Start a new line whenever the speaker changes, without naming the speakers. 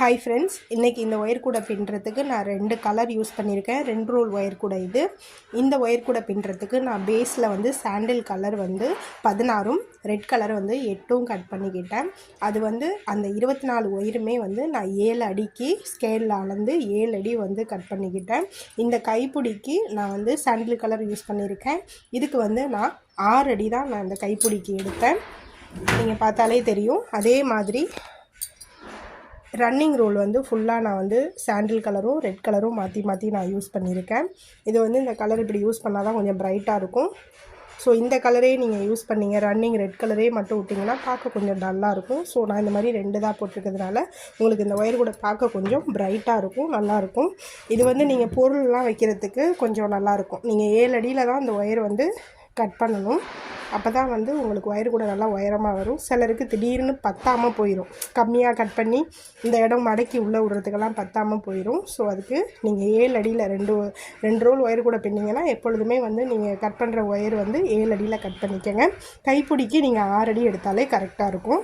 Hi friends, இன்றைக்கி இந்த wire கூடை பின்னுறதுக்கு நான் 2 கலர் யூஸ் பண்ணியிருக்கேன். 2 ரோல் ஒயர் கூடை இது. இந்த ஒயர் கூடை பின்னுறதுக்கு நான் பேஸில் வந்து சாண்டில் கலர் வந்து 16ம் ரெட் கலர் வந்து 8ம் கட் பண்ணிக்கிட்டேன். அது வந்து அந்த 24 ஒயருமே வந்து நான் 7 அடிக்கு ஸ்கேலில் அளந்து 7 அடி வந்து கட் பண்ணிக்கிட்டேன். இந்த கைப்பிடிக்கு நான் வந்து சாண்டில் கலர் யூஸ் பண்ணியிருக்கேன். இதுக்கு வந்து நான் 6 அடி தான் நான் இந்த கைப்பிடிக்கு எடுத்தேன். நீங்கள் பார்த்தாலே தெரியும். அதே மாதிரி ரன்னிங் ரோல் வந்து ஃபுல்லாக நான் வந்து சாண்டில் கலரும் ரெட் கலரும் மாற்றி நான் யூஸ் பண்ணியிருக்கேன். இது வந்து இந்த கலர் இப்படி யூஸ் பண்ணால் தான் கொஞ்சம் ப்ரைட்டாக இருக்கும். ஸோ இந்த கலரே நீங்கள் யூஸ் பண்ணிங்க, ரன்னிங் ரெட் கலரே மட்டும் விட்டிங்கன்னா பார்க்க கொஞ்சம் டல்லாக இருக்கும். ஸோ நான் இந்த மாதிரி 2 தான் போட்டிருக்கிறதுனால உங்களுக்கு இந்த ஒயர் கூட பார்க்க கொஞ்சம் ப்ரைட்டாக இருக்கும், நல்லாயிருக்கும். இது வந்து நீங்கள் பொருள்லாம் வைக்கிறதுக்கு கொஞ்சம் நல்லாயிருக்கும். நீங்கள் 7 அடியில் தான் இந்த ஒயர் வந்து கட் பண்ணணும். அப்போ தான் வந்து உங்களுக்கு ஒயர் கூட நல்லா உயரமாக வரும். சிலருக்கு திடீர்னு பத்தாமல் போயிடும். கம்மியாக கட் பண்ணி இந்த இடம் மடக்கி உள்ளே விடுறதுக்கெல்லாம் பத்தாமல் போயிடும். ஸோ அதுக்கு நீங்கள் 7 அடியில் 2 ரோல் ஒயர் கூட பின்னிங்கன்னா எப்பொழுதுமே வந்து நீங்கள் கட் பண்ணுற ஒயர் வந்து 7 அடியில் கட் பண்ணிக்கோங்க. கைப்பிடிக்கு நீங்கள் 6 அடி எடுத்தாலே கரெக்டாக இருக்கும்.